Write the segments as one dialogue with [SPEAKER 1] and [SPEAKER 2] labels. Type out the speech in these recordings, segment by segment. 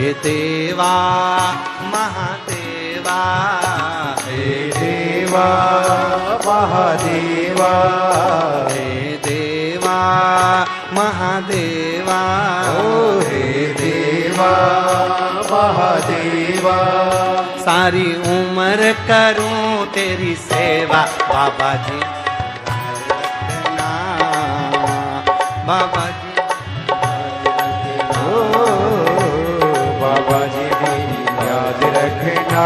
[SPEAKER 1] हे देवा महादेवा,
[SPEAKER 2] हे देवा महादेवा,
[SPEAKER 1] हे देवा महादेवा,
[SPEAKER 2] ओ हे देवा महादेवा।
[SPEAKER 1] सारी उम्र करूं तेरी सेवा बाबा जी, रखना बाबा जी,
[SPEAKER 2] ओ बाबा जी मेरी याद रखना,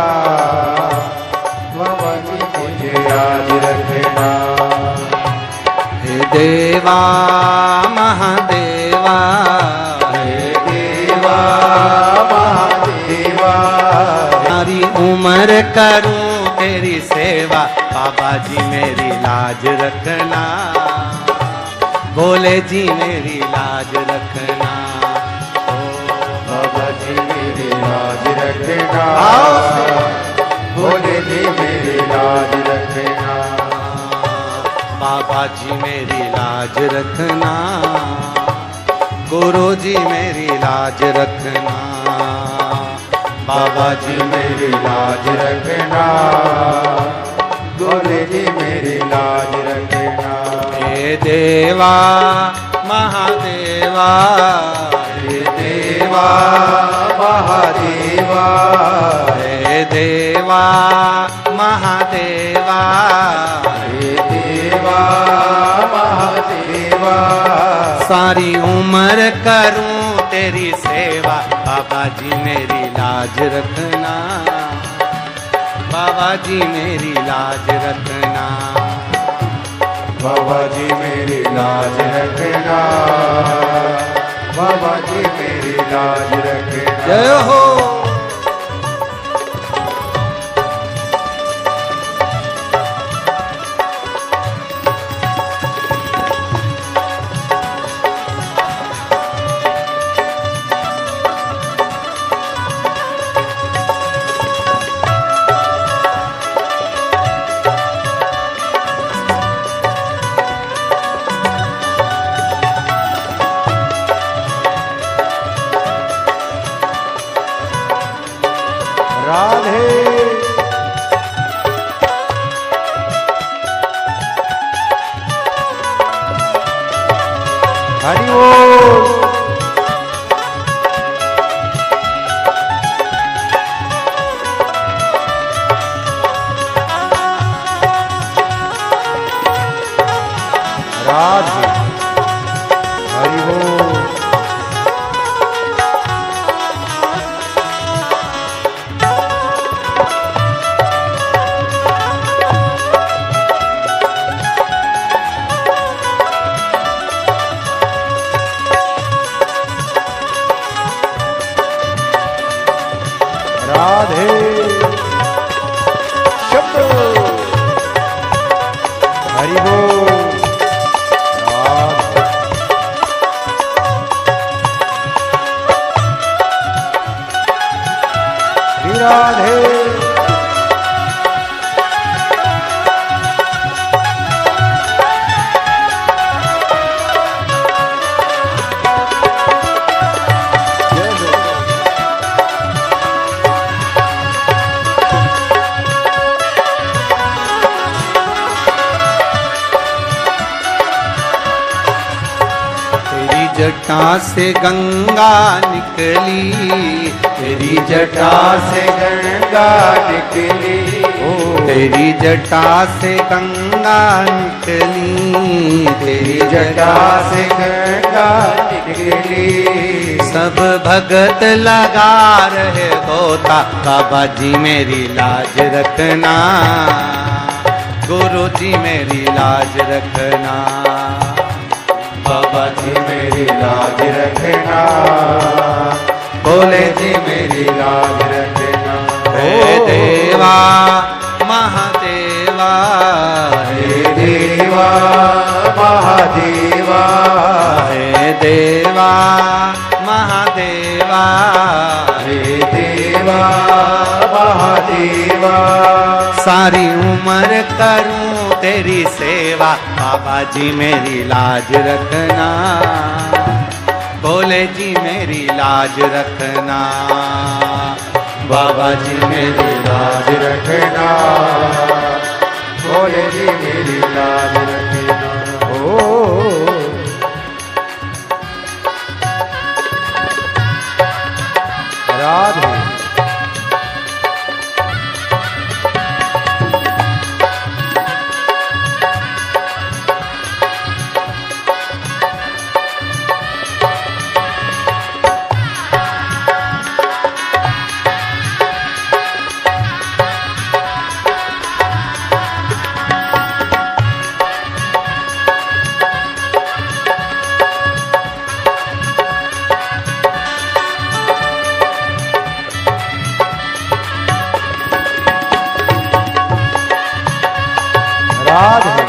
[SPEAKER 2] बाबा जी मुझे याद रखना।
[SPEAKER 1] हे देवा महादेवा,
[SPEAKER 2] हे देवा महादेवा,
[SPEAKER 1] सारी उम्र करूं तेरी सेवा बाबा जी मेरी लाज रखना, भोले जी मेरी लाज रखना,
[SPEAKER 2] बाबा जी मेरी लाज रखना,
[SPEAKER 1] आओ।
[SPEAKER 2] भोले जी मेरी लाज रखना,
[SPEAKER 1] बाबा जी मेरी लाज रखना, गुरु जी मेरी लाज रखना,
[SPEAKER 2] बाबा जी मेरी लाज रखना, भोले जी मेरी लाज रखना।
[SPEAKER 1] हे देवा महादेवा,
[SPEAKER 2] हे देवा महादेवा,
[SPEAKER 1] हे देवा महादेवा,
[SPEAKER 2] हे देवा महादेवा,
[SPEAKER 1] सारी उम्र करूं तेरी सेवा बाबा जी मेरी लाज रखना, बाबा जी मेरी लाज रखना,
[SPEAKER 2] बाबा जी मेरी लाज रखना, बाबा जी मेरी लाज रखना।
[SPEAKER 1] जय हो।
[SPEAKER 2] राधे हरि बोल। राधे हरि बोल। राधे शब्द हरि बोल। राधे
[SPEAKER 1] जटा से गंगा निकली,
[SPEAKER 2] तेरी जटा से गंगा निकली,
[SPEAKER 1] तेरी जटा से गंगा निकली,
[SPEAKER 2] तेरी जटा से गंगा निकली।
[SPEAKER 1] सब भगत लगा रहे गोता बाबा जी मेरी लाज रखना, गुरु जी मेरी लाज रखना,
[SPEAKER 2] बाबा जी मेरी लाज रखना, भोले जी मेरी लाज रखना।
[SPEAKER 1] हे देवा महादेवा,
[SPEAKER 2] हे देवा महादेवा,
[SPEAKER 1] हे देवा महादेवा,
[SPEAKER 2] हे देवा महादेवा।
[SPEAKER 1] सारी उम्र करूं तेरी सेवा बाबा जी मेरी लाज रखना, बोले जी मेरी लाज रखना, बाबा जी मेरी लाज रखना,
[SPEAKER 2] बोले जी मेरी लाज रखना। ओ राधे राधे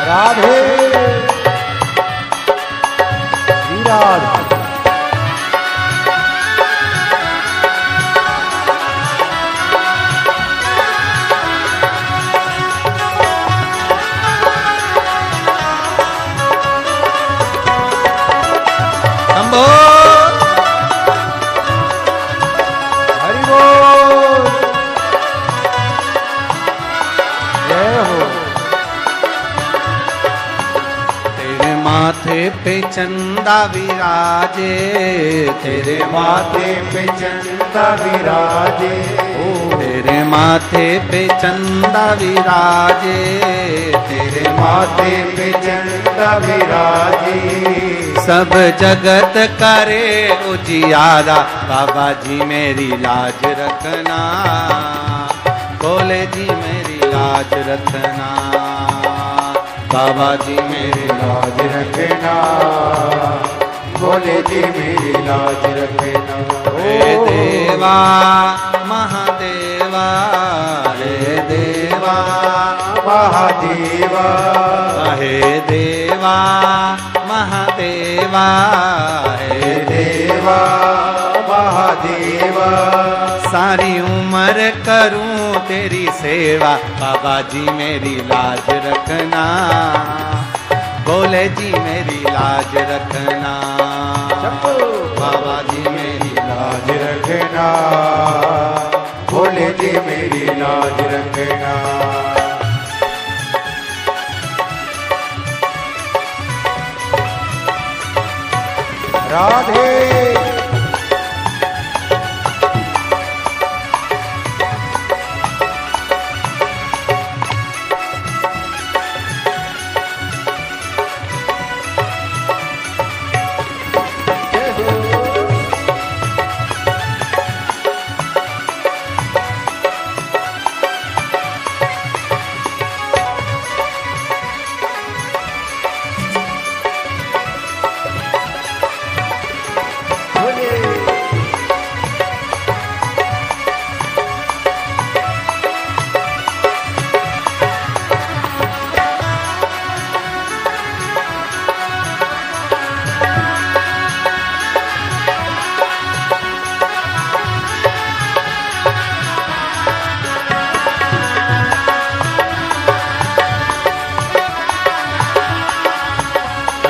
[SPEAKER 2] राधे श्री राधे
[SPEAKER 1] शंभो
[SPEAKER 2] हरि बोल जय हो।
[SPEAKER 1] तेरे माथे पे चंदा विराजे, तेरे
[SPEAKER 2] माथे पे चंदा विराजे,
[SPEAKER 1] तेरे माथे पे चंदा विराजे,
[SPEAKER 2] तेरे माथे पे चंदा विराजे,
[SPEAKER 1] सब जगत करे उजियारा, बाबा जी मेरी लाज रखना, बोले जी मेरी लाज रखना, बाबा जी मेरी
[SPEAKER 2] लाज रखना, बोले जी मेरी लाज रखना।
[SPEAKER 1] हे देवा महादेवा, हे देवा
[SPEAKER 2] महादेवा,
[SPEAKER 1] हे देवा महादेवा, हे
[SPEAKER 2] देवा महादेवा,
[SPEAKER 1] सारी उम्र करूं तेरी सेवा, बाबा जी मेरी लाज रखना, बोले जी मेरी लाज रखना, बाबा जी मेरी
[SPEAKER 2] लाज रखना, बोले जी मेरी लाज रखना। राधे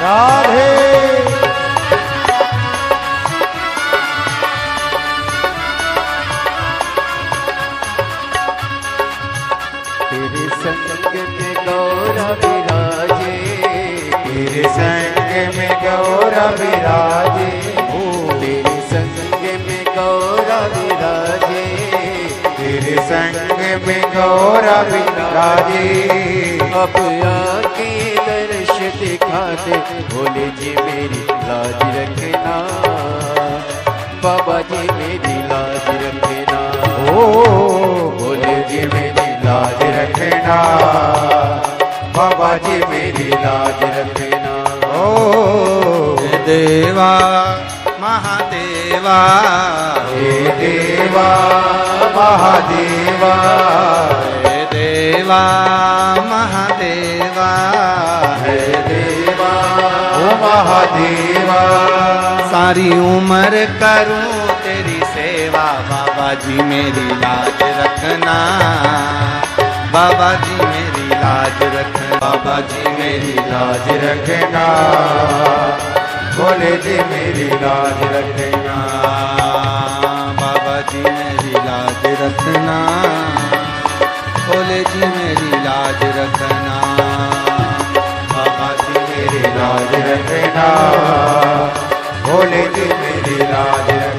[SPEAKER 2] राधे तेरे संग में गौरा विराजे, तेरे संग में गौरा विराजे, तेरे संग में गौरा विराजे, तेरे संग में गौरा विराजे। अब आके दर्श दिखा दे, भोले जी मेरी लाज रखना, बाबा जी मेरी लाज रखना, ओ भोले जी मेरी लाज रखना, बाबा जी मेरी लाज रखना। ओ
[SPEAKER 1] देवा महादेवा,
[SPEAKER 2] हे देवा महादेवा,
[SPEAKER 1] हे देवा महादेवा,
[SPEAKER 2] हे देवा ओ महादेवा।
[SPEAKER 1] सारी उम्र करूं तेरी सेवा, बाबा जी मेरी लाज रखना, बाबा जी मेरी लाज रखना,
[SPEAKER 2] बाबा जी मेरी लाज रखना, भोले जी मेरी लाज रखना,
[SPEAKER 1] बाबा जी मेरी लाज रखना, भोले जी मेरी लाज रखना,
[SPEAKER 2] बाबा जी मेरी लाज रखना, भोले जी मेरी लाज रखना।